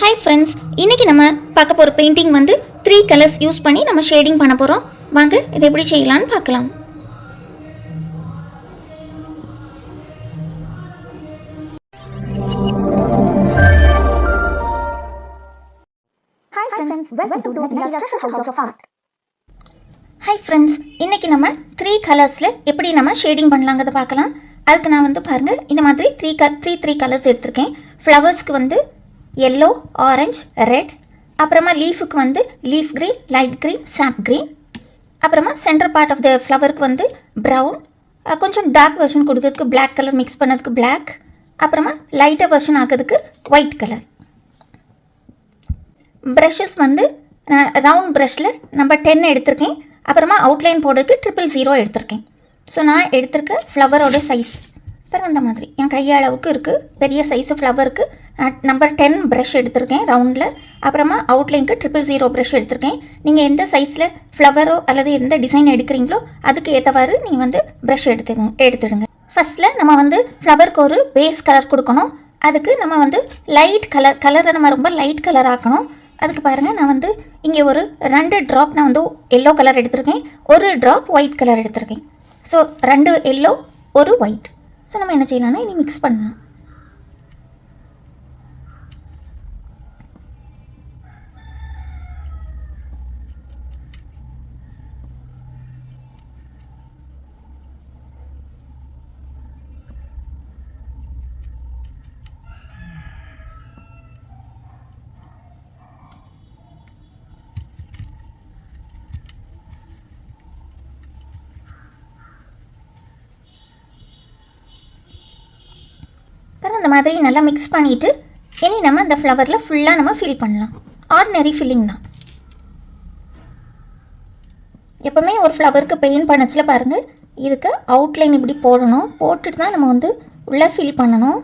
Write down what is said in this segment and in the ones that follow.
Hi friends, இன்றைக்கி நம்ம பார்க்க போகிற பெயிண்டிங் வந்து 3 கலர்ஸ் யூஸ் பண்ணி நம்ம ஷேடிங் பண்ண போகிறோம். வாங்க இதை எப்படி செய்யலான்னு பார்க்கலாம். Hi friends, welcome to Nathila's Treasure House of Art. Hi friends, இன்றைக்கி நம்ம 3 கலர்ஸில் எப்படி நம்ம ஷேடிங் பண்ணலாங்கிறத பார்க்கலாம். அதுக்கு நான் வந்து பாருங்கள், இந்த மாதிரி த்ரீ கலர்ஸ் எடுத்திருக்கேன். ஃப்ளவர்ஸ்க்கு வந்து எல்லோ, ஆரஞ்ச், ரெட். அப்புறமா லீஃபுக்கு வந்து லீஃப் க்ரீன், லைட் க்ரீன், சாப் க்ரீன். அப்புறமா சென்டர் பார்ட் ஆஃப் த ஃப்ளவருக்கு வந்து ப்ரௌன், கொஞ்சம் டார்க் வெர்ஷன் கொடுக்கறதுக்கு பிளாக் கலர் மிக்ஸ் பண்ணதுக்கு பிளாக். அப்புறமா லைட்டாக வெர்ஷன் ஆக்கிறதுக்கு ஒயிட் கலர். ப்ரஷஸ் வந்து ரவுண்ட் ப்ரஷில் நம்பர் 10 எடுத்திருக்கேன். அப்புறமா அவுட்லைன் போடுறதுக்கு 000 எடுத்திருக்கேன். ஸோ நான் எடுத்திருக்க ஃப்ளவரோட சைஸ் பாருங்கள், அந்த மாதிரி என் கையளவுக்கு இருக்குது. பெரிய சைஸு ஃப்ளவருக்கு நம்பர் 10 ப்ரஷ் எடுத்திருக்கேன் ரவுண்டில். அப்புறமா அவுட்லைனுக்கு 000 ப்ரஷ் எடுத்திருக்கேன். நீங்கள் எந்த சைஸில் ஃப்ளவரோ அல்லது எந்த டிசைன் எடுக்கிறீங்களோ அதுக்கு ஏற்றவாறு நீங்கள் வந்து ப்ரஷ் எடுத்துடுங்க. ஃபஸ்ட்டில் நம்ம வந்து ஃப்ளவருக்கு ஒரு பேஸ் கலர் கொடுக்கணும். அதுக்கு நம்ம வந்து லைட் கலரை நம்ம ரொம்ப லைட் கலர் ஆக்கணும். அதுக்கு பாருங்கள், நான் வந்து இங்கே ஒரு 2 ட்ராப் நான் வந்து எல்லோ கலர் எடுத்திருக்கேன், ஒரு ட்ராப் ஒயிட் கலர் எடுத்திருக்கேன். ஸோ 2 எல்லோ, ஒரு ஒயிட். ஸோ நம்ம என்ன செய்யலாம்னா இனி மிக்ஸ் பண்ணலாம். இந்த மாதிரி நல்லா மிக்ஸ் பண்ணிவிட்டு இனி நம்ம இந்த ஃப்ளவரில் ஃபுல்லாக நம்ம ஃபில் பண்ணலாம். ஆர்டினரி ஃபில்லிங் தான். எப்போவுமே ஒரு ஃப்ளவருக்கு பெயிண்ட் பண்ணச்சில் பாருங்கள், இதுக்கு அவுட்லைன் இப்படி போடணும். போட்டுட்டு தான் நம்ம வந்து உள்ளே ஃபில் பண்ணணும்.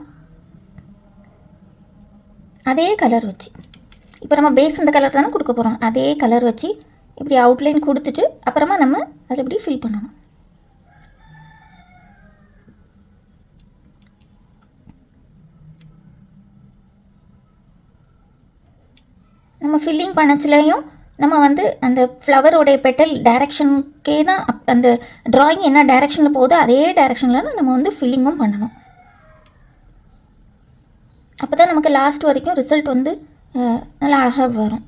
அதே கலர் வச்சு இப்போ நம்ம பேஸ் இந்த கலர் தானே கொடுக்க போகிறோம். அதே கலர் வச்சு இப்படி அவுட்லைன் கொடுத்துட்டு அப்புறமா நம்ம அதில் இப்படி ஃபில் பண்ணணும். நம்ம ஃபில்லிங் பண்ணச்சிலையும் நம்ம வந்து அந்த ஃப்ளவரோடைய பெட்டல் டைரெக்ஷனுக்கே தான் அந்த ட்ராயிங் என்ன டைரெக்ஷனில் போகுதோ அதே டைரெக்ஷனில் நம்ம வந்து ஃபில்லிங்கும் பண்ணணும். அப்போ தான் நமக்கு லாஸ்ட் வரைக்கும் ரிசல்ட் வந்து நல்லா அழகாக வரும்.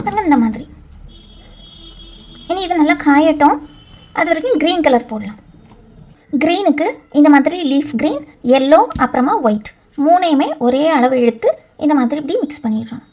பாருங்கள் இந்த மாதிரி. இனி இது நல்லா காயட்டும். அது வரைக்கும் க்ரீன் கலர் போடலாம். க்ரீனுக்கு இந்த மாதிரி லீஃப் க்ரீன், எல்லோ, அப்புறமா ஒயிட் மூணையுமே ஒரே அளவு எடுத்து இந்த மாதிரி இப்படி மிக்ஸ் பண்ணிடுறோம்.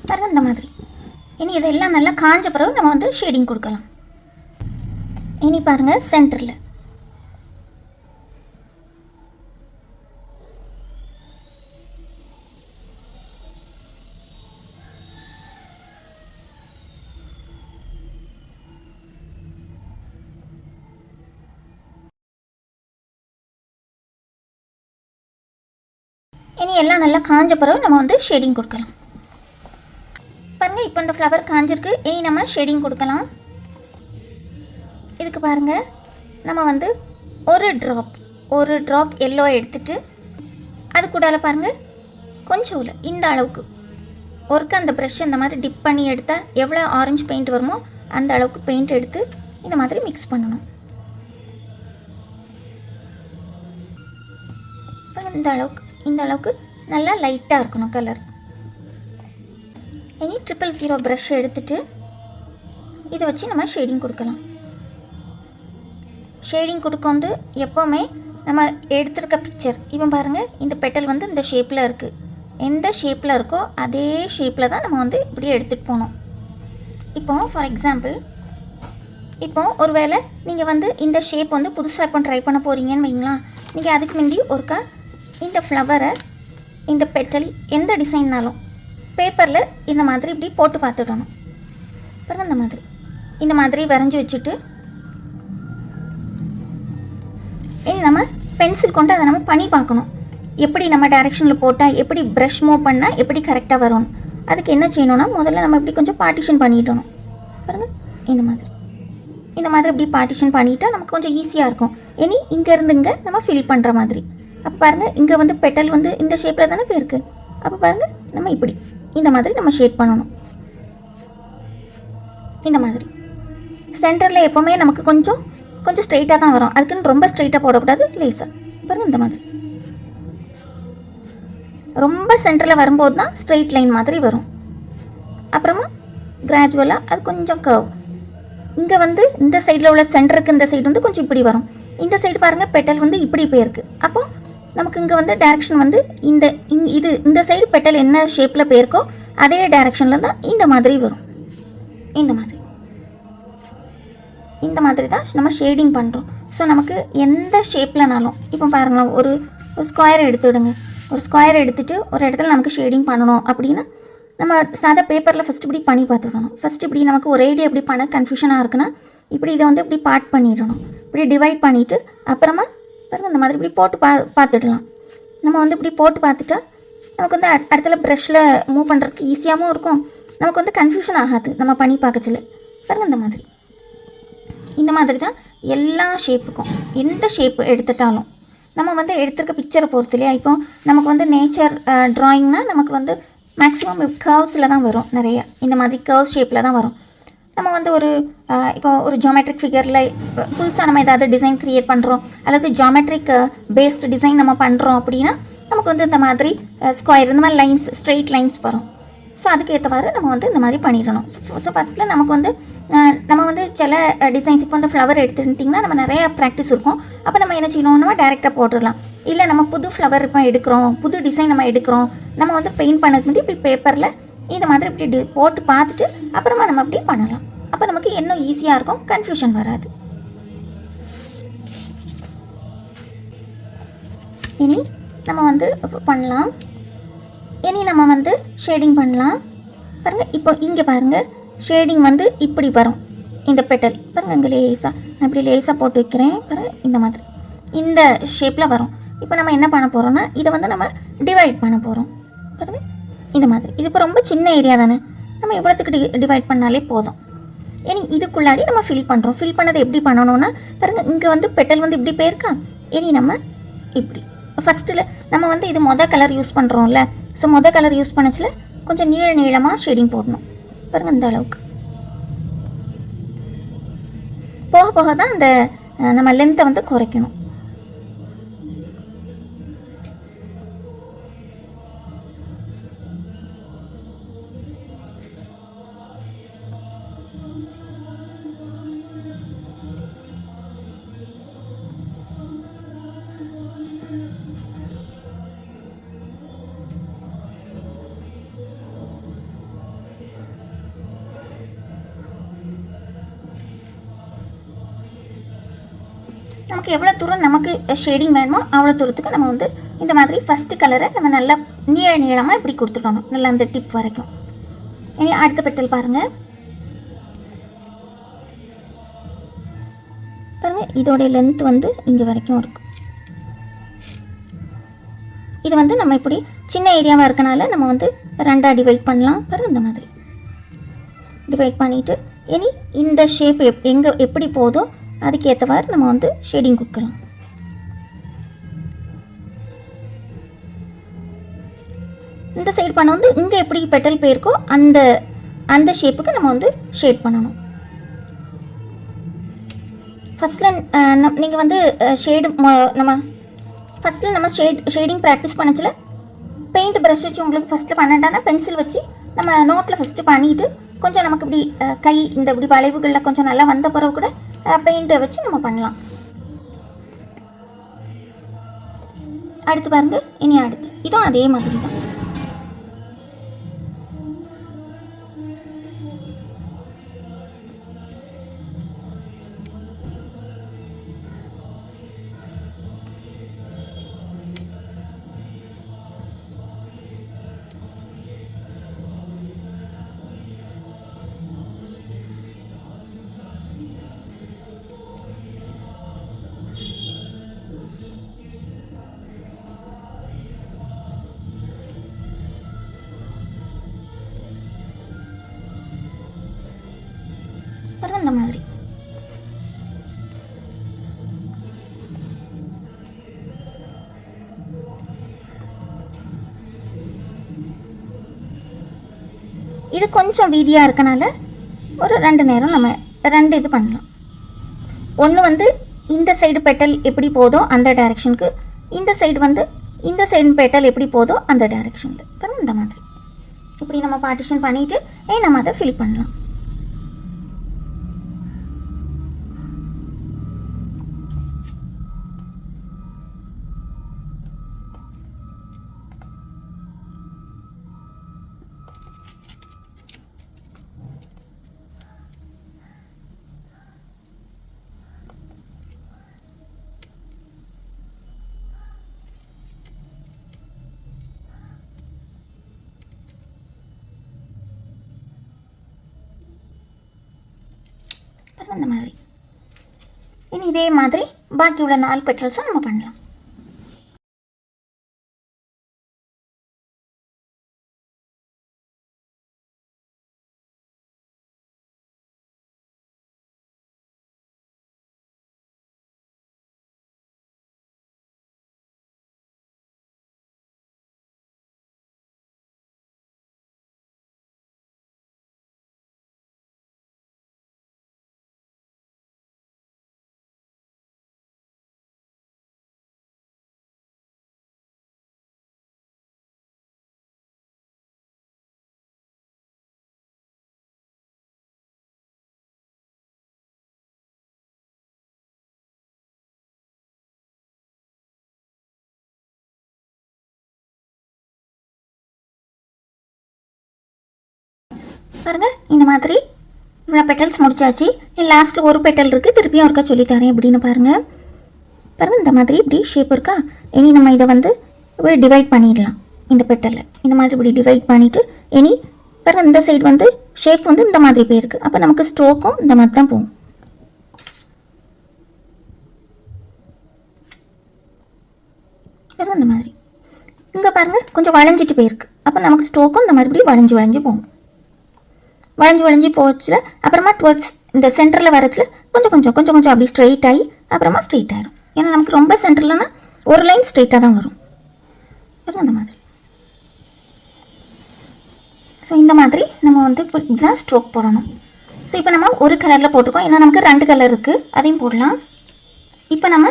பாருங்கள் இந்த மாதிரி. இனி இதெல்லாம் நல்லா காஞ்ச பிறகு நம்ம வந்து ஷேடிங் கொடுக்கலாம். இனி பாருங்கள் சென்டரில் இனி எல்லாம் நல்லா காஞ்ச பிறகு நம்ம வந்து ஷேடிங் கொடுக்கலாம். பாருங்கள் இப்போ இந்த ஃப்ளவர் காஞ்சிருக்கு. இனி நம்ம ஷேடிங் கொடுக்கலாம். இதுக்கு பாருங்கள் நம்ம வந்து ஒரு ட்ராப் எல்லோ எடுத்துட்டு அது கூடால பாருங்கள் கொஞ்சம் இந்த அளவுக்கு ஒருக்க அந்த ப்ரஷ் இந்த மாதிரி டிப் பண்ணி எடுத்தால் எவ்வளோ ஆரஞ்சு பெயிண்ட் வருமோ அந்த அளவுக்கு பெயிண்ட் எடுத்து இந்த மாதிரி மிக்ஸ் பண்ணணும். இந்த அளவுக்கு நல்லா லைட்டாக இருக்கணும் கலர். இனி 000 ப்ரஷ் எடுத்துட்டு இதை வச்சு நம்ம ஷேடிங் கொடுக்கலாம். ஷேடிங் கொடுக்க வந்து எப்போவுமே நம்ம எடுத்துருக்க பிக்சர் இவன் பாருங்கள் இந்த பெட்டல் வந்து இந்த ஷேப்பில் இருக்குது. எந்த ஷேப்பில் இருக்கோ அதே ஷேப்பில் தான் நம்ம வந்து இப்படி எடுத்துகிட்டு போகணும். இப்போது ஃபார் எக்ஸாம்பிள் இப்போது ஒரு வேளை நீங்கள் வந்து இந்த ஷேப் வந்து புதுசாக இப்போ ட்ரை பண்ண போகிறீங்கன்னு வைங்களா, நீங்கள் அதுக்கு முந்தி ஒருக்கா இந்த ஃப்ளவரை இந்த பெட்டல் எந்த டிசைன்னாலும் பேப்பரில் இந்த மாதிரி இப்படி போட்டு பார்த்துடணும். அப்புறம் இந்த மாதிரி வரைஞ்சி வச்சுட்டு இனி நம்ம பென்சில் கொண்டு அதை நம்ம பண்ணி பார்க்கணும். எப்படி நம்ம டைரெக்ஷனில் போட்டால் எப்படி ப்ரஷ் மூவ் பண்ணால் எப்படி கரெக்டாக வரும்னு. அதுக்கு என்ன செய்யணும்னா முதல்ல நம்ம இப்படி கொஞ்சம் பார்ட்டிஷன் பண்ணிட்டணும். பாருங்கள் இந்த மாதிரி இப்படி பார்ட்டிஷன் பண்ணிட்டா நமக்கு கொஞ்சம் ஈஸியாக இருக்கும். இனி இங்கேருந்து இங்கே நம்ம ஃபில் பண்ணுற மாதிரி. அப்போ பாருங்கள் இங்கே வந்து பெட்டல் வந்து இந்த ஷேப்பில் தானே போயிருக்கு. அப்போ பாருங்கள் நம்ம இப்படி இந்த மாதிரி நம்ம ஷேட் பண்ணணும். இந்த மாதிரி சென்டரில் எப்போவுமே நமக்கு கொஞ்சம் ஸ்ட்ரைட்டாக தான் வரும். அதுக்குன்னு ரொம்ப ஸ்ட்ரைட்டாக போடக்கூடாது, லேசாக. பாருங்கள் இந்த மாதிரி ரொம்ப சென்டரில் வரும்போது தான் ஸ்ட்ரெயிட் லைன் மாதிரி வரும். அப்புறமா கிராஜுவலாக அது கொஞ்சம் கர்வ். இங்கே வந்து இந்த சைடில் உள்ள சென்டருக்கு இந்த சைடு வந்து கொஞ்சம் இப்படி வரும். இந்த சைடு பாருங்கள் பெட்டல் வந்து இப்படி போயிருக்கு. அப்போது நமக்கு இங்கே வந்து டைரெக்ஷன் வந்து இந்த சைடு பெட்டல் என்ன ஷேப்பில் போயிருக்கோ அதே டைரெக்ஷனில் தான் இந்த மாதிரி வரும். இந்த மாதிரி தான் நம்ம ஷேடிங் பண்ணுறோம். ஸோ நமக்கு எந்த ஷேப்லனாலும் இப்போ பாருங்களேன் ஒரு ஸ்கொயர் எடுத்துவிடுங்க. ஒரு ஸ்கொயர் எடுத்துகிட்டு ஒரு இடத்துல நமக்கு ஷேடிங் பண்ணணும் அப்படின்னா நம்ம சாதா பேப்பரில் ஃபஸ்ட்டு இப்படி பண்ணி பார்த்துடணும். ஃபஸ்ட்டு இப்படி நமக்கு ஒரு ஐடியா எப்படி பண்ண கன்ஃபியூஷனாக இருக்குன்னா இப்படி இதை வந்து இப்படி பார்ட் பண்ணிடணும். இப்படி டிவைட் பண்ணிவிட்டு அப்புறமா பாருங்கள் இந்த மாதிரி இப்படி போட்டு பார்த்துடலாம். நம்ம வந்து இப்படி போட்டு பார்த்துட்டா நமக்கு வந்து இடத்துல ப்ரஷ்ஷில் மூவ் பண்ணுறதுக்கு ஈஸியாகவும் இருக்கும். நமக்கு வந்து கன்ஃபியூஷன் ஆகாது நம்ம பண்ணி பார்க்கச்சில்ல. பாருங்கள் இந்த மாதிரி தான் எல்லா ஷேப்புக்கும் எந்த ஷேப்பு எடுத்துட்டாலும் நம்ம வந்து எடுத்துருக்க பிக்சரை பொறுத்து இல்லையா. இப்போ நமக்கு வந்து நேச்சர் ட்ராயிங்னால் நமக்கு வந்து மேக்ஸிமம் கர்வ்ஸில் தான் வரும். நிறைய இந்த மாதிரி கர்வ் ஷேப்பில் தான் வரும். நம்ம வந்து இப்போ ஒரு ஜியோமெட்ரிக் ஃபிகரில் புதுசாக நம்ம ஏதாவது டிசைன் க்ரியேட் பண்ணுறோம் அல்லது ஜியோமெட்ரிக் பேஸ்டு டிசைன் நம்ம பண்ணுறோம் அப்படின்னா நமக்கு வந்து இந்த மாதிரி ஸ்கொயர் இந்த மாதிரி லைன்ஸ் ஸ்ட்ரெயிட் லைன்ஸ் வரும். ஸோ அதுக்கு ஏற்றவாறு நம்ம வந்து இந்த மாதிரி பண்ணிடணும். ஸோ ஃபஸ்ட்டில் நமக்கு வந்து நம்ம வந்து சில டிசைன்ஸ் இப்போ வந்து ஃப்ளவர் எடுத்துட்டிங்கன்னா நம்ம நிறைய ப்ராக்டிஸ் இருக்கும். அப்போ நம்ம என்ன செய்யணும், நம்ம டேரெக்டாக போட்டுடலாம். இல்லை நம்ம புது ஃப்ளவர் இப்போ எடுக்கிறோம், புது டிசைன் நம்ம எடுக்கிறோம், நம்ம வந்து பெயிண்ட் பண்ணதுக்கு வந்து இப்படி பேப்பரில் இந்த மாதிரி இப்படி போட்டு பார்த்துட்டு அப்புறமா நம்ம அப்படி பண்ணலாம். அப்போ நமக்கு இன்னும் ஈஸியாக இருக்கும், கன்ஃபியூஷன் வராது. இனி நம்ம வந்து பண்ணலாம். இனி நம்ம வந்து ஷேடிங் பண்ணலாம். பாருங்கள், இப்போ இங்கே பாருங்கள், ஷேடிங் வந்து இப்படி வரும். இந்த பெட்டல் பாருங்கள், இங்கே லேஸாக நான் இப்படி லேஸாக போட்டு வைக்கிறேன் பாருங்கள், இந்த மாதிரி இந்த ஷேப்பில் வரும். இப்போ நம்ம என்ன பண்ண போகிறோம்னா இதை வந்து நம்ம டிவைட் பண்ண போகிறோம். பாருங்கள், இந்த மாதிரி. இது இப்போ ரொம்ப சின்ன ஏரியா தானே, நம்ம இவ்வளோத்துக்கு டிவைட் பண்ணாலே போதும். இனி இதுக்குள்ளாடி நம்ம ஃபில் பண்ணுறோம். ஃபில் பண்ணதை எப்படி பண்ணணும்னா பாருங்கள், இங்கே வந்து பெட்டல் வந்து இப்படி போயிருக்கா. இனி நம்ம இப்படி ஃபஸ்ட்டில் நம்ம வந்து இது கலர் யூஸ் பண்ணுறோம்ல, ஸோ கலர் யூஸ் பண்ணச்சில் கொஞ்சம் நீளமாக ஷேடிங் போடணும். பாருங்கள், இந்த அளவுக்கு போக போக தான் அந்த நம்ம லென்த்தை வந்து குறைக்கணும். நமக்கு எவ்வளோ தூரம் நமக்கு ஷேடிங் வேணுமோ அவ்வளோ தூரத்துக்கு நம்ம வந்து இந்த மாதிரி ஃபஸ்ட்டு கலரை நம்ம நல்லா நீளமாக இப்படி கொடுத்துடணும், நல்லா அந்த டிப் வரைக்கும். இனி அடுத்த பெட்டல் பாருங்கள். பாருங்கள், இதோடைய லென்த் வந்து இங்கே வரைக்கும் இருக்கும். இது வந்து நம்ம இப்படி சின்ன ஏரியாவாக இருக்கனால நம்ம வந்து ரெண்டாக டிவைட் பண்ணலாம். பாருங்கள், இந்த மாதிரி டிவைட் பண்ணிவிட்டு இனி இந்த ஷேப் எங்கே எப்படி போதோ அதுக்கு ஏற்றவாறு நம்ம வந்து ஷேடிங் கொடுக்கலாம். இந்த சைடு பண்ண வந்து இங்கே எப்படி பெட்டல் போயிருக்கோ அந்த ஷேப்புக்கு நம்ம வந்து ஷேட் பண்ணணும். ஃபஸ்ட்டில் நீங்கள் வந்து நம்ம ஃபஸ்ட்டில் நம்ம ஷேடிங் ப்ராக்டிஸ் பண்ணச்சில் பெயிண்ட் ப்ரஷ் வச்சு உங்களுக்கு ஃபஸ்ட்டு பண்ணட்டானா பென்சில் வச்சு நம்ம நோட்டில் ஃபஸ்ட்டு பண்ணிவிட்டு கொஞ்சம் நமக்கு இப்படி கை இந்த இப்படி வளைவுகளில் கொஞ்சம் நல்லா வந்த பிறகு கூட பெயிண்ட்டை வச்சு நம்ம பண்ணலாம். அடுத்து பாருங்க, இனி அடுத்து இதுவும் அதே மாதிரி தான். இந்த மாதிரி இது கொஞ்சம் வீதியாக இருக்கனால ஒரு 2 நேரம் நம்ம 2 இது பண்ணலாம். ஒன்று வந்து இந்த சைடு பெட்டல் எப்படி போதோ அந்த டைரெக்ஷனுக்கு, இந்த சைடு வந்து இந்த சைடு பெட்டல் எப்படி போதோ அந்த டைரெக்ஷனுக்கு. பாருங்கள், இந்த மாதிரி இப்படி நம்ம பார்ட்டிஷன் பண்ணிவிட்டு நம்ம அதை ஃபில் பண்ணலாம். இந்த மாதிரி இனி இதே மாதிரி பாக்கி உள்ள 4 பெட்டல்ஸும் நம்ம பண்ணலாம். பாருங்கள் இந்த மாதிரி இவ்வளோ பெட்டல்ஸ் முடிச்சாச்சு. லாஸ்ட்டில் ஒரு பெட்டல் இருக்குது, திருப்பியும் ஒருக்கா சொல்லித்தரேன் எப்படின்னு பாருங்கள். பாருங்கள் இந்த மாதிரி இப்படி ஷேப் இருக்கா. இனி நம்ம இதை வந்து இப்படி டிவைட் பண்ணிடலாம். இந்த பெட்டலில் இந்த மாதிரி இப்படி டிவைட் பண்ணிவிட்டு இனி பாருங்கள் இந்த சைடு வந்து ஷேப் வந்து இந்த மாதிரி போயிருக்கு. அப்போ நமக்கு ஸ்ட்ரோக்கும் இந்த மாதிரி தான் போகும். பாருங்கள் இந்த மாதிரி இங்கே பாருங்கள் கொஞ்சம் வளைஞ்சிட்டு போயிருக்கு. அப்போ நமக்கு ஸ்ட்ரோக்கும் இந்த மாதிரி வளைஞ்சு வளைஞ்சு போகும். வளைஞ்சு போச்சுல அப்புறமா டுவர்ட்ஸ் இந்த சென்டரில் வரச்சுல கொஞ்சம் அப்படி ஸ்ட்ரெயிட் ஆகி அப்புறமா ஸ்ட்ரெயிட் ஆயிரும். ஏன்னா நமக்கு ரொம்ப சென்டர்லனா ஒரு லைன் ஸ்ட்ரெயிட்டாக தான் வரும். அந்த மாதிரி ஸோ இந்த மாதிரி நம்ம வந்து இதுதான் ஸ்ட்ரோக் போடணும். ஸோ இப்போ நம்ம ஒரு கலரில் போட்டுக்கோம். ஏன்னா நமக்கு 2 கலர் இருக்குது, அதையும் போடலாம். இப்போ நம்ம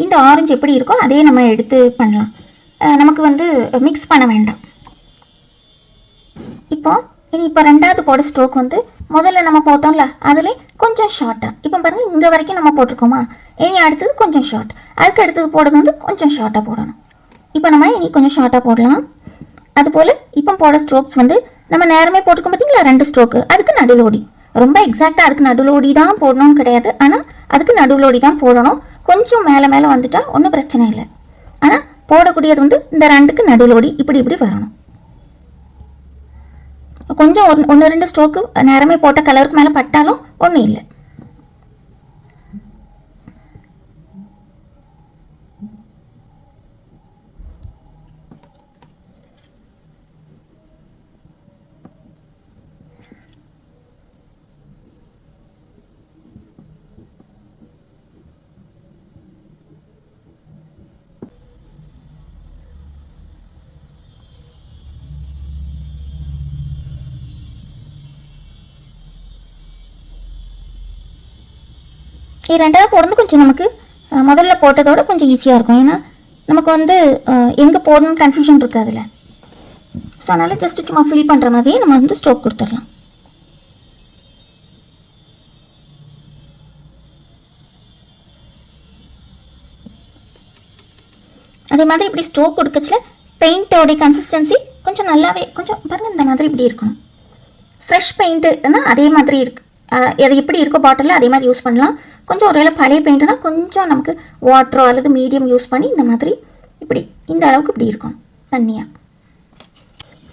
இந்த ஆரஞ்சு எப்படி இருக்கோ அதே நம்ம எடுத்து பண்ணலாம். நமக்கு வந்து மிக்ஸ் பண்ண வேண்டாம். இப்போ 2வது போட ஸ்ட்ரோக் வந்து முதல்ல நம்ம போட்டோம்ல அதிலே கொஞ்சம் ஷார்ட்டாக. இப்போ பாருங்கள் இங்கே வரைக்கும் நம்ம போட்டிருக்கோமா, இனி அடுத்தது கொஞ்சம் ஷார்ட், அதுக்கு அடுத்தது போடுறது வந்து கொஞ்சம் ஷார்ட்டாக போடணும். இப்போ நம்ம இனி கொஞ்சம் ஷார்ட்டாக போடலாம். அதுபோல் இப்போ போட ஸ்ட்ரோக்ஸ் வந்து நம்ம நேரமே போட்டிருக்கோம் பார்த்தீங்களா 2 ஸ்ட்ரோக்கு, அதுக்கு நடுலோடி. ரொம்ப எக்ஸாக்டாக அதுக்கு நடுலோடி தான் போடணும்னு கிடையாது, ஆனால் அதுக்கு நடுலோடி தான் போடணும். கொஞ்சம் மேலே வந்துட்டால் ஒன்றும் பிரச்சனை இல்லை. ஆனால் போடக்கூடியது வந்து இந்த 2க்கு நடுலோடி இப்படி வரணும். கொஞ்சம் 1-2 ஸ்ட்ரோக்கு நேரமே போட்ட கலருக்கு மேலே பட்டாலும் ஒன்றும் இல்லை. இது 2வது போடுறது கொஞ்சம் நமக்கு முதல்ல போட்டதோட கொஞ்சம் ஈஸியாக இருக்கும். ஏன்னா நமக்கு வந்து எங்கே போடணும்னு கன்ஃபியூஷன் இருக்குது அதில். ஸோ அதனால் ஜஸ்ட் சும்மா ஃபில் பண்ணுற மாதிரியே நம்ம வந்து ஸ்ட்ரோக் கொடுத்துடலாம். அதே மாதிரி இப்படி ஸ்ட்ரோக் கொடுக்கச்சில் பெயிண்டோடைய கன்சிஸ்டன்சி கொஞ்சம் நல்லாவே கொஞ்சம் பாருங்கள் இந்த மாதிரி இப்படி இருக்கணும். ஃப்ரெஷ் பெயிண்ட்டுன்னா அதே மாதிரி இருக்குது, அது எப்படி இருக்கோ பாட்டிலில் அதே மாதிரி யூஸ் பண்ணலாம். கொஞ்சம் ஒருவேளை பழைய பெயிண்ட்னா கொஞ்சம் நமக்கு வாட்டரோ அல்லது மீடியம் யூஸ் பண்ணி இந்த மாதிரி இப்படி இந்த அளவுக்கு இப்படி இருக்கணும். தண்ணியாக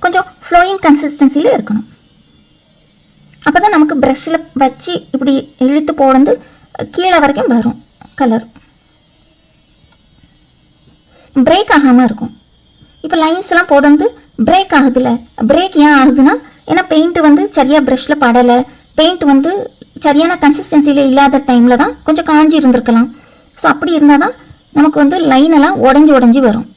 கொஞ்சம் ஃப்ளோயிங் கன்சிஸ்டன்சியில் இருக்கணும். அப்போ தான் நமக்கு ப்ரஷ்ஷில் வச்சு இப்படி இழுத்து போடுறது கீழே வரைக்கும் வரும். கலர் பிரேக் ஆகாமல் இருக்கும். இப்போ லைன்ஸ்லாம் போடுறது பிரேக் ஆகுதுல்ல, பிரேக் ஏன் ஆகுதுன்னா ஏன்னா பெயிண்ட்டு வந்து சரியாக ப்ரஷ்ஷில் படலை, பெயிண்ட் வந்து சரியான கன்சிஸ்டன்சியில் இல்லாத டைமில் தான் கொஞ்சம் காஞ்சி இருந்திருக்கலாம். ஸோ அப்படி இருந்தால் தான் நமக்கு வந்து லைனெல்லாம் உடஞ்சி வரும்.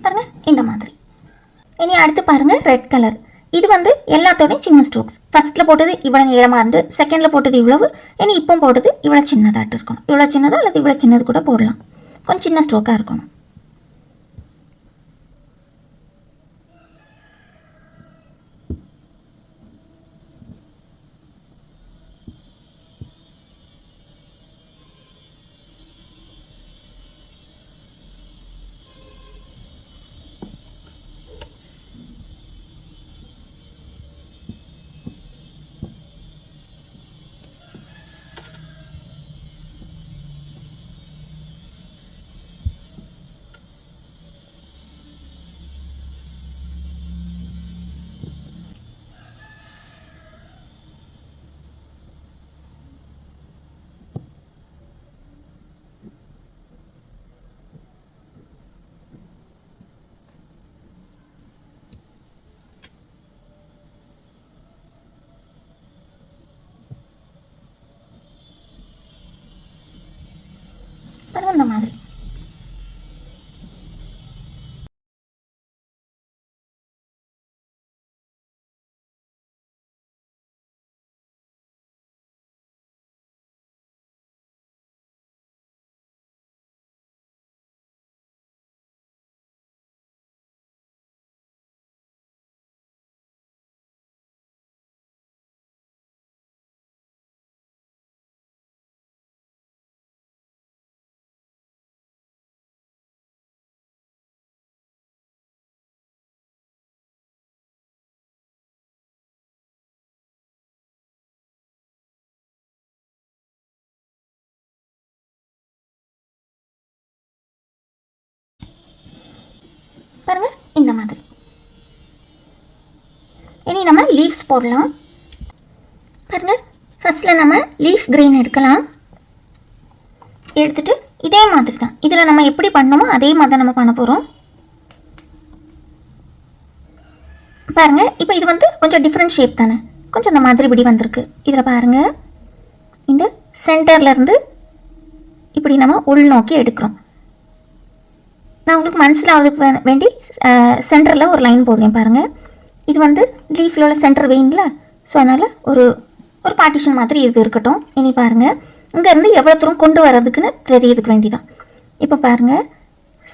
பாருங்கள் இந்த மாதிரி. இனி அடுத்து பாருங்கள் ரெட் கலர். இது வந்து எல்லாத்தோடையும் சின்ன ஸ்ட்ரோக்ஸ். ஃபஸ்ட்டில் போட்டது இவ்வளோ நீளமாக இருந்து, செகண்டில் போட்டது இவ்வளவு, இனி இப்போ போட்டது இவ்வளோ சின்னதாட்டு இருக்கணும். இவ்வளோ சின்னதாக அல்லது இவ்வளோ சின்னது கூட போடலாம். கொஞ்சம் சின்ன ஸ்ட்ரோக்காக இருக்கணும். பாருங்கள் இந்த மாதிரி. இனி நம்ம லீவ்ஸ் போடலாம். பாருங்கள், ஃபஸ்ட்டில் நம்ம லீஃப் க்ரீன் எடுக்கலாம். எடுத்துகிட்டு இதே மாதிரி தான் இதில் நம்ம எப்படி பண்ணோமோ அதே மாதிரி தான் நம்ம பண்ண போகிறோம். பாருங்கள், இப்போ இது வந்து கொஞ்சம் டிஃப்ரெண்ட் ஷேப் தானே, கொஞ்சம் இந்த மாதிரி இப்படி வந்திருக்கு. இதில் பாருங்கள், இந்த சென்டர்லேருந்து இப்படி நம்ம உள்நோக்கி எடுக்கிறோம். நான் உங்களுக்கு மனசிலாவதுக்கு வேண்டி சென்டரில் ஒரு லைன் போடுவேன். பாருங்கள், இது வந்து லீஃபில் உள்ள சென்டர் வெயின்ல, ஸோ அதனால் ஒரு பார்ட்டிஷன் மாதிரி இது இருக்கட்டும். இனி பாருங்கள், இங்கேருந்து எவ்வளோ தூரம் கொண்டு வர்றதுக்குன்னு தெரியறதுக்கு வேண்டிதான். இப்போ பாருங்கள்,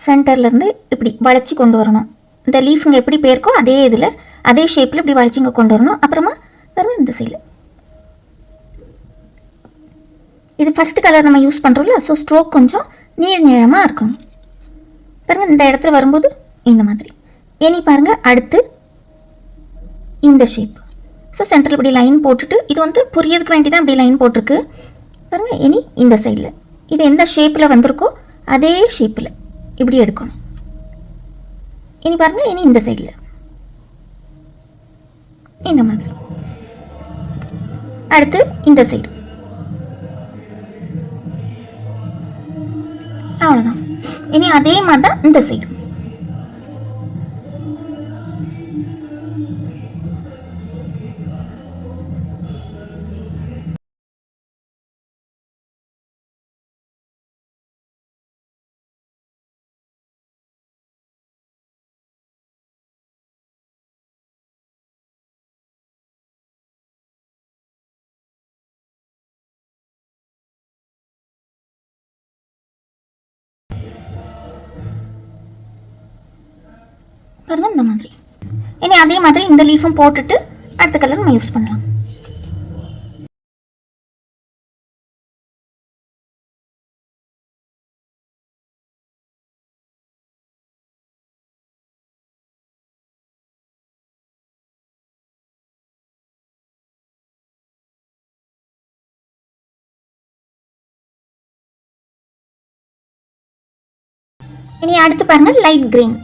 சென்டர்லேருந்து இப்படி வளைச்சி கொண்டு வரணும். இந்த லீஃபுங்க எப்படி போயிருக்கோ அதே இதில் அதே ஷேப்பில் இப்படி வளைச்சி இங்கே கொண்டு வரணும். அப்புறமா பாருங்கள், இந்த சைடில் இது ஃபஸ்ட்டு கலர் நம்ம யூஸ் பண்ணுறோம்ல, ஸோ ஸ்ட்ரோக் கொஞ்சம் நீளமாக இருக்கணும். பாருங்கள், இந்த இடத்துல வரும்போது இந்த மாதிரி. இனி பாருங்கள், அடுத்து இந்த ஷேப். ஸோ சென்டரில் இப்படி லைன் போட்டுட்டு, இது வந்து புரியறதுக்கு வேண்டி தான் இப்படி லைன் போட்டிருக்கு. பாருங்கள், இனி இந்த சைடில் இது எந்த ஷேப்பில் வந்திருக்கோ அதே ஷேப்பில் இப்படி எடுக்கணும். இனி பாருங்கள், இனி இந்த சைடில் இந்த மாதிரி. அடுத்து இந்த சைடு. அவ்வளோதான். இனி அதே மாதிரி தான் இந்த சைடு. பாருங்கள், இந்த மாதிரி. இனி அதே மாதிரி இந்த லீஃபும் போட்டுட்டு அடுத்த கலர் நம்ம யூஸ் பண்ணலாம். இனி அடுத்து பாருங்கள், லைட் கிரீன்.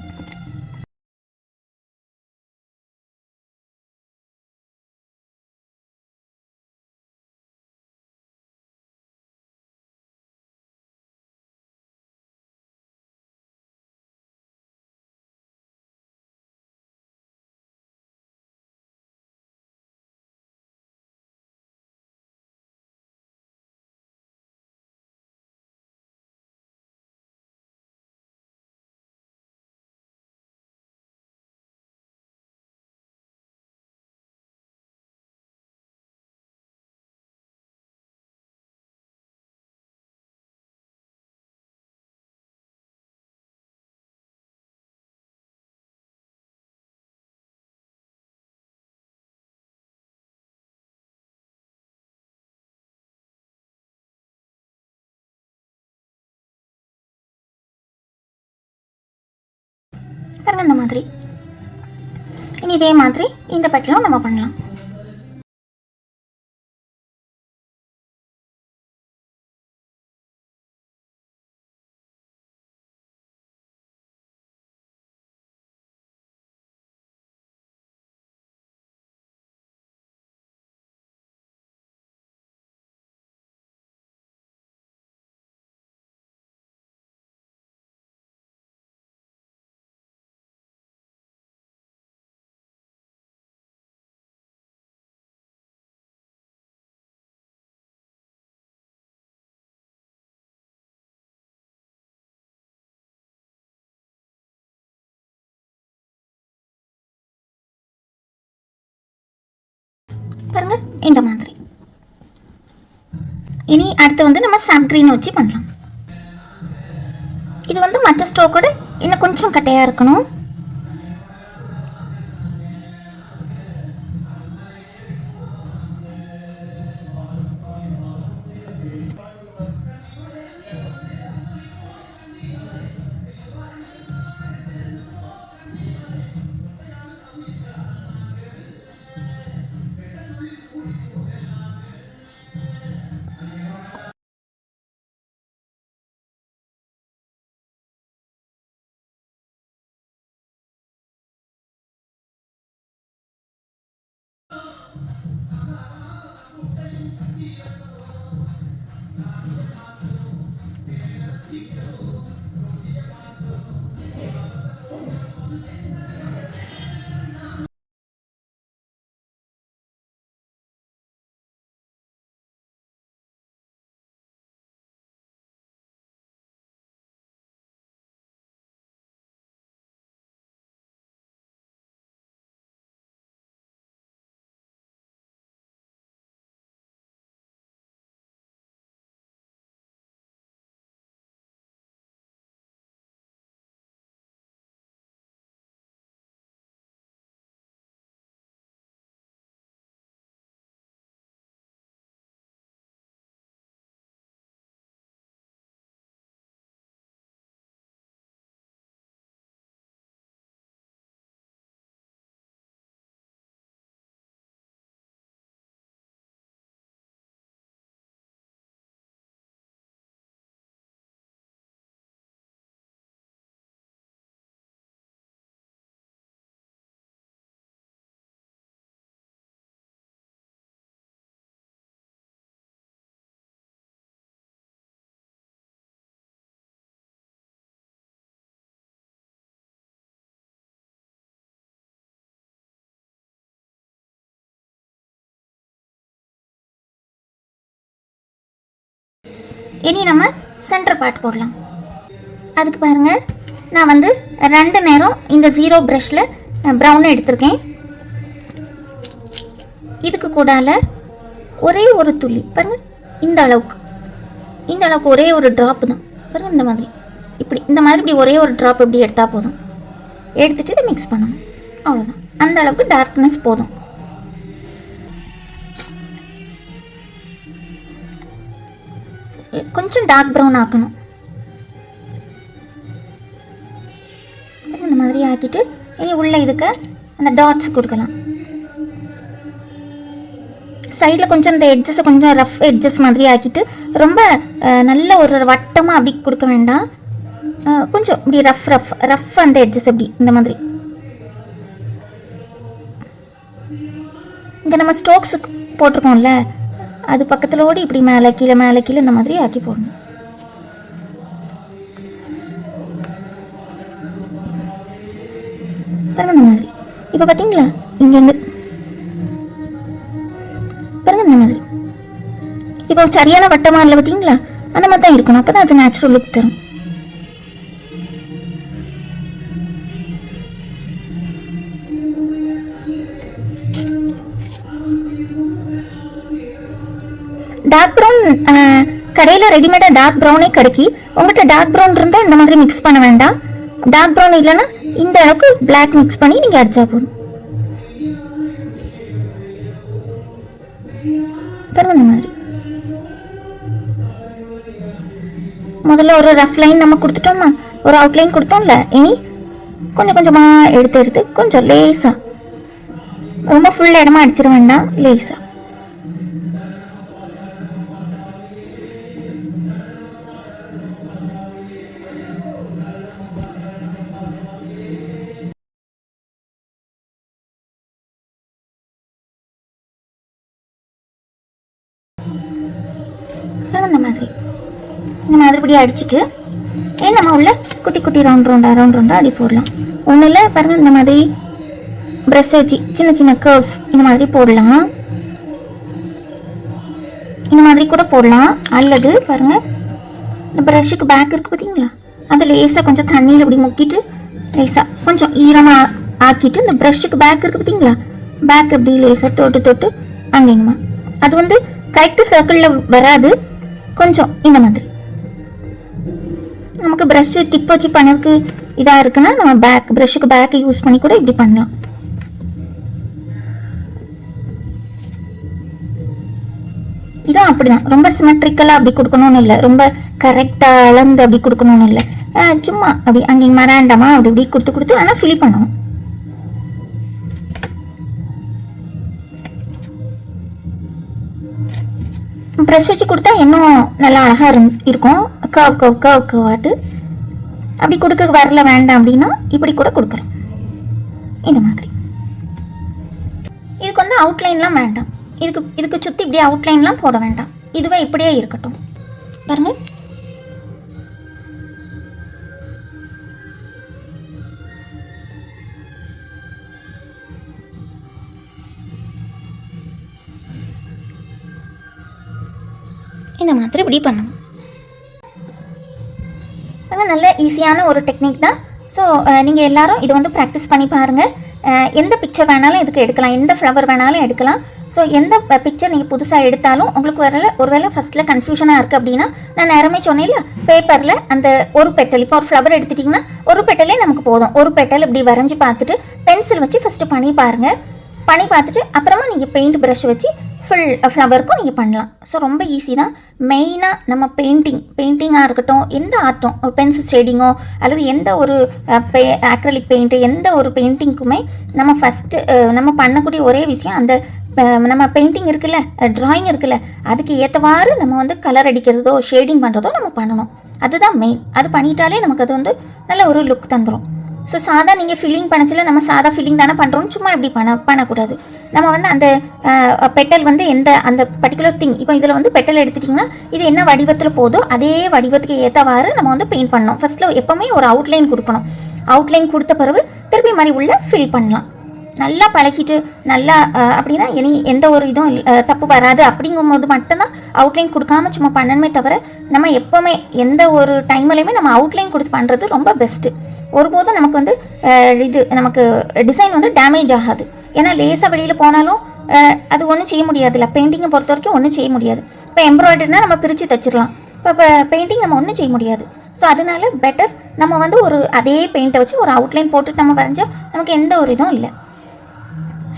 பாருங்கள், இந்த மாதிரி. இனி இதே மாதிரி இந்த பட்டிலும் நம்ம பண்ணலாம். பாருங்க, இந்த மாதிரி. இனி அடுத்து வந்து நம்ம சாப் கிரீன் வச்சு பண்ணலாம். இது வந்து மற்ற ஸ்ட்ரோக்கோட இன்னும் கொஞ்சம் கட்டையாக இருக்கணும். இனி நம்ம சென்டர் பார்ட் போடலாம். அதுக்கு பாருங்கள், நான் வந்து 2 நேரம் இந்த ஜீரோ ப்ரஷில் ப்ரௌன் எடுத்திருக்கேன். இதுக்கு கூடால ஒரே ஒரு துளி பாருங்கள், இந்த அளவுக்கு ஒரே ஒரு ட்ராப்பு தான் பாருங்கள். இந்த மாதிரி இப்படி ஒரே ஒரு ட்ராப் இப்படி எடுத்தால் போதும். எடுத்துகிட்டு இதை மிக்ஸ் பண்ணணும், அவ்வளோதான். அந்த அளவுக்கு டார்க்னஸ் போதும். கொஞ்சம் டார்க் ப்ரௌன் ஆக்கணும். இந்த மாதிரி ஆக்கிட்டு இனி உள்ள இதுக்கு அந்த டாட்ஸ் கொடுக்கலாம். சைடில் கொஞ்சம் இந்த எட்ஜஸை கொஞ்சம் ரஃப் எட்ஜஸ் மாதிரி ஆக்கிட்டு, ரொம்ப நல்ல ஒரு வட்டமாக அப்படி கொடுக்க வேண்டாம். கொஞ்சம் இப்படி ரஃப் அந்த எட்ஜஸ் அப்படி இந்த மாதிரி. இங்கே நம்ம ஸ்ட்ரோக்ஸ் போட்டிருக்கோம்ல, அது பக்கத்தில் ஓடி இப்படி மேலே கீழே இந்த மாதிரி ஆக்கி போடணும். பாருங்க இந்த மாதிரி. இப்போ பார்த்தீங்களா, இங்கேருந்து பாருங்க இந்த மாதிரி. இப்போ சரியான வட்டமாக இல்லை பார்த்தீங்களா, அந்த மாதிரி தான் இருக்கணும். அப்போ தான் அது நேச்சுரல் லுக் தரும். டார்க் ப்ரௌன் கடையில் ரெடிமேடாக டார்க் ப்ரௌனே கிடைக்கி. உங்கள்கிட்ட டார்க் ப்ரௌன் இருந்தால் இந்த மாதிரி மிக்ஸ் பண்ண வேண்டாம். டார்க் ப்ரௌன் இல்லைன்னா இந்த அளவுக்கு பிளாக் மிக்ஸ் பண்ணி நீங்கள் அடிச்சா போதும். பாருங்க இந்த மாதிரி. முதல்ல ஒரு ரஃப் லைன் நம்ம கொடுத்துட்டோமா, ஒரு அவுட்லைன் கொடுத்தோம்ல. இனி கொஞ்சம் கொஞ்சமாக எடுத்து கொஞ்சம் லேஸாக, ரொம்ப ஃபுல் இடமா அடிச்சிட வேண்டாம், லேஸாக. இந்த மாதிரி இப்படி அடிச்சுட்டு நம்ம உள்ள குட்டி குட்டி ரவுண்ட் ரவுண்டாக அடி போடலாம். ஒன்றும் இல்லை பாருங்கள், இந்த மாதிரி ப்ரஷ் வச்சு சின்ன சின்ன கர்வ்ஸ் இந்த மாதிரி போடலாம். இந்த மாதிரி கூட போடலாம். அல்லது பாருங்கள், இந்த ப்ரஷ்ஷுக்கு பேக் இருக்குது பார்த்தீங்களா, அதை லேசாக கொஞ்சம் தண்ணியில் இப்படி முக்கிட்டு லேசாக கொஞ்சம் ஈரமாக ஆக்கிட்டு, இந்த ப்ரஷ்ஷுக்கு பேக் இருக்குது பார்த்தீங்களா, பேக் இப்படி லேசாக தொட்டு அங்கேங்கம்மா. அது வந்து கரெக்டு சர்க்கிளில் வராது, கொஞ்சம் இந்த மாதிரி. நமக்கு ப்ரஷ்ஷு டிப் வச்சு பண்ணதுக்கு இதாக இருக்குன்னா நம்ம ப்ரஷ்ஷுக்கு பேக்கை யூஸ் பண்ணி கூட இப்படி பண்ணலாம். இதுவும் அப்படிதான், ரொம்ப சிமெட்ரிக்கலாக அப்படி கொடுக்கணும்னு இல்லை, ரொம்ப கரெக்டாக அளந்து அப்படி கொடுக்கணும்னு இல்லை. சும்மா அப்படி அங்கே மராண்டமாக அப்படி இப்படி கொடுத்து ஆனால் ஃபில் பண்ணணும். ப்ரஷ் வச்சு கொடுத்தா இன்னும் நல்லா அழகாக இருக்கும். கர்வாட்டு அப்படி கொடுக்க வரல வேண்டாம் அப்படின்னா இப்படி கூட கொடுக்கலாம், இந்த மாதிரி. இதுக்கு வந்து அவுட்லைன்லாம் வேண்டாம். இதுக்கு சுற்றி இப்படியே அவுட்லைன்லாம் போட வேண்டாம், இதுவே இப்படியே இருக்கட்டும். பாருங்கள், இந்த மாதிரி இப்படி பண்ணணும். நல்ல ஈஸியான ஒரு டெக்னிக் தான். ஸோ நீங்கள் எல்லோரும் இது வந்து ப்ராக்டிஸ் பண்ணி பாருங்கள். எந்த பிக்சர் வேணாலும் இதுக்கு எடுக்கலாம், எந்த ஃப்ளவர் வேணாலும் எடுக்கலாம். ஸோ எந்த பிக்சர் நீங்கள் புதுசாக எடுத்தாலும் உங்களுக்கு ஒருவேளை ஃபஸ்ட்டில் கன்ஃபியூஷனாக இருக்குது அப்படின்னா, நான் நேரமே சொன்னேன்ல, பேப்பரில் அந்த ஒரு பெட்டல், இப்போ ஒரு ஃப்ளவர் எடுத்துட்டிங்கன்னா ஒரு பெட்டலே நமக்கு போதும். ஒரு பெட்டல் இப்படி வரைஞ்சி பார்த்துட்டு பென்சில் வச்சு ஃபஸ்ட்டு பண்ணி பாருங்கள். பண்ணி பார்த்துட்டு அப்புறமா நீங்கள் பெயிண்ட் ப்ரஷ் வச்சு ஃபுல் ஃப்ளவருக்கும் நீங்கள் பண்ணலாம். ஸோ ரொம்ப ஈஸி தான். மெயினாக நம்ம பெயிண்டிங்காக இருக்கட்டும், எந்த ஆர்ட்டும், பென்சில் ஷேடிங்கோ அல்லது எந்த ஒரு ஆக்ரலிக் பெயிண்ட்டு, எந்த ஒரு பெயிண்டிங்க்குமே நம்ம ஃபஸ்ட்டு நம்ம பண்ணக்கூடிய ஒரே விஷயம், அந்த நம்ம பெயிண்டிங் இருக்குல்ல, ட்ராயிங் இருக்குல்ல, அதுக்கு ஏற்றவாறு நம்ம வந்து கலர் அடிக்கிறதோ ஷேடிங் பண்ணுறதோ நம்ம பண்ணணும். அதுதான் மெயின். அது பண்ணிட்டாலே நமக்கு அது வந்து நல்ல ஒரு லுக் தந்துடும். ஸோ சாதா நீங்கள் ஃபில்லிங் பண்ணச்சில் நம்ம சாதா ஃபில்லிங் தானே பண்ணுறோம், சும்மா இப்படி பண்ணக்கூடாது. நம்ம வந்து அந்த பெட்டல் வந்து அந்த பர்டிகுலர் திங், இப்போ இதில் வந்து பெட்டல் எடுத்துட்டிங்கன்னா இது என்ன வடிவத்தில் போதோ அதே வடிவத்துக்கு ஏற்றவாறு நம்ம வந்து பெயிண்ட் பண்ணணும். ஃபஸ்ட்டில் எப்போவுமே ஒரு அவுட்லைன் கொடுக்கணும். அவுட்லைன் கொடுத்த பிறகு திருப்பி மாதிரி உள்ள ஃபில் பண்ணலாம். நல்லா பழகிட்டு நல்லா அப்படின்னா இனி எந்த ஒரு இதுவும் தப்பு வராது. அப்படிங்கும்போது மட்டும்தான் அவுட்லைன் கொடுக்காம சும்மா பண்ணணுமே தவிர, நம்ம எப்போவுமே எந்த ஒரு டைம்லையுமே நம்ம அவுட்லைன் கொடுத்து பண்ணுறது ரொம்ப பெஸ்ட்டு. ஒருபோதும் நமக்கு வந்து இது நமக்கு டிசைன் வந்து டேமேஜ் ஆகாது. ஏன்னா லேசாக வெளியில் போனாலும் அது ஒன்றும் செய்ய முடியாதுல்ல. பெயிண்டிங்கை பொறுத்த வரைக்கும் ஒன்றும் செய்ய முடியாது. இப்போ எம்ப்ராய்டரினா நம்ம பிரித்து தைச்சிடலாம். இப்போ பெயிண்டிங் நம்ம ஒன்றும் செய்ய முடியாது. ஸோ அதனால பெட்டர் நம்ம வந்து ஒரு அதே பெயிண்ட்டை வச்சு ஒரு அவுட்லைன் போட்டுட்டு நம்ம வரைஞ்சால் நமக்கு எந்த ஒரு இதுவும் இல்லை.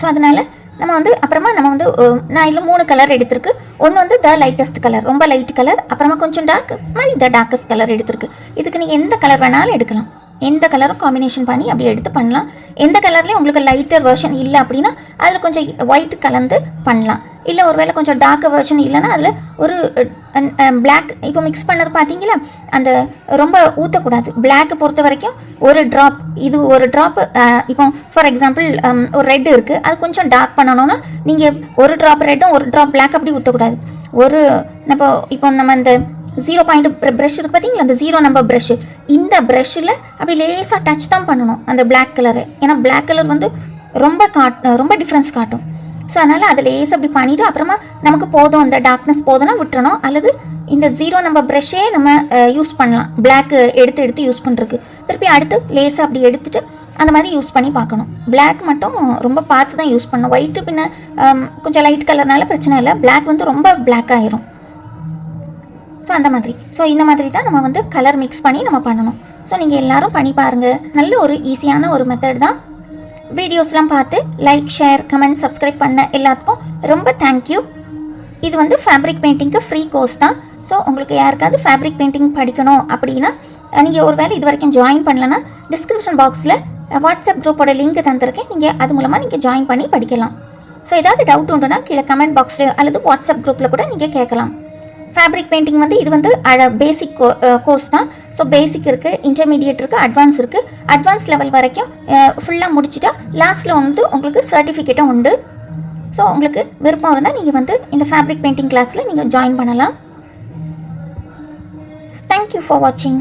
ஸோ அதனால் நம்ம வந்து அப்புறமா நம்ம வந்து நான் இதில் 3 கலர் எடுத்திருக்கு. ஒன்று வந்து த லைட்டஸ்ட் கலர், ரொம்ப லைட் கலர், அப்புறமா கொஞ்சம் டார்க் மாதிரி த டார்க்கஸ்ட் கலர் எடுத்திருக்கு. இதுக்கு நீங்கள் எந்த கலர் வேணாலும் எடுக்கலாம், எந்த கலரும் காம்பினேஷன் பண்ணி அப்படி எடுத்து பண்ணலாம். எந்த கலர்லேயும் உங்களுக்கு லைட்டர் வெர்ஷன் இல்லை அப்படின்னா அதில் கொஞ்சம் ஒயிட் கலந்து பண்ணலாம். இல்லை ஒருவேளை கொஞ்சம் டார்க் வெர்ஷன் இல்லைன்னா அதில் ஒரு பிளாக் இப்போ மிக்ஸ் பண்ணது பார்த்தீங்களா, அந்த ரொம்ப ஊற்றக்கூடாது. பிளாக் பொறுத்த வரைக்கும் ஒரு ட்ராப், இது ஒரு ட்ராப். இப்போ ஃபார் எக்ஸாம்பிள் ஒரு ரெட் இருக்குது, அது கொஞ்சம் டார்க் பண்ணணும்னா நீங்கள் ஒரு ட்ராப் ரெட்டும் ஒரு ட்ராப் பிளாக் அப்படி ஊற்றக்கூடாது. ஒரு இப்போ நம்ம இந்த 0 ப்ரஷ் இருக்குது பார்த்தீங்களா, அந்த 0 நம்பர் ப்ரஷ்ஷு, இந்த ப்ரஷ்ஷில் அப்படி லேசாக டச் தான் பண்ணணும் அந்த பிளாக் கலரு. ஏன்னா பிளாக் கலர் வந்து ரொம்ப டிஃப்ரென்ஸ் காட்டும். ஸோ அதனால் அதை லேசாக அப்படி பண்ணிவிட்டு அப்புறமா நமக்கு போதும், அந்த டார்க்னஸ் போதும்னா விட்டுறணும். அல்லது இந்த 0 நம்பர் ப்ரஷ்ஷே நம்ம யூஸ் பண்ணலாம், பிளாக் எடுத்து யூஸ் பண்ணுறதுக்கு. திருப்பி அடுத்து லேசாக அப்படி எடுத்துகிட்டு அந்த மாதிரி யூஸ் பண்ணி பார்க்கணும். பிளாக் மட்டும் ரொம்ப பார்த்து தான் யூஸ் பண்ணணும். ஒயிட்டு பின்ன கொஞ்சம் லைட் கலர்னால பிரச்சனை இல்லை, பிளாக் வந்து ரொம்ப பிளாக் ஆகிரும். ஸோ அந்த மாதிரி. ஸோ இந்த மாதிரி தான் நம்ம வந்து கலர் மிக்ஸ் பண்ணி நம்ம பண்ணணும். ஸோ நீங்கள் எல்லோரும் பண்ணி பாருங்கள். நல்ல ஒரு ஈஸியான ஒரு மெத்தட் தான். வீடியோஸ்லாம் பார்த்து லைக், ஷேர், கமெண்ட், சப்ஸ்கிரைப் பண்ண எல்லாத்துக்கும் ரொம்ப தேங்க்யூ. இது வந்து ஃபேப்ரிக் பெயிண்டிங்க்கு ஃப்ரீ கோர்ஸ் தான். ஸோ உங்களுக்கு யாருக்காவது ஃபேப்ரிக் பெயிண்டிங் படிக்கணும் அப்படின்னா நீங்கள் ஒரு வேளை இது வரைக்கும் ஜாயின் பண்ணலன்னா டிஸ்கிரிப்ஷன் பாக்ஸில் வாட்ஸ்அப் குரூப்போட லிங்க் தந்துருக்கேன். நீங்கள் அது மூலமாக நீங்கள் ஜாயின் பண்ணி படிக்கலாம். ஸோ ஏதாவது டவுட் உண்டுன்னா கீழே கமெண்ட் பாக்ஸில் அல்லது வாட்ஸ்அப் குரூப்பில் கூட நீங்கள் கேட்கலாம். ஃபேப்ரிக் பெயிண்டிங் வந்து இது வந்து பேசிக் கோர்ஸ் தான். ஸோ பேசிக் இருக்குது, இன்டர்மீடியேட் இருக்குது, அட்வான்ஸ் இருக்குது. அட்வான்ஸ் லெவல் வரைக்கும் ஃபுல்லாக முடிச்சிட்டா லாஸ்ட்டில் வந்து உங்களுக்கு சர்டிஃபிகேட்டும் உண்டு. ஸோ உங்களுக்கு விருப்பம் இருந்தால் நீங்கள் வந்து இந்த ஃபேப்ரிக் பெயிண்டிங் கிளாஸில் நீங்கள் ஜாயின் பண்ணலாம். தேங்க்யூ ஃபார் வாட்சிங்.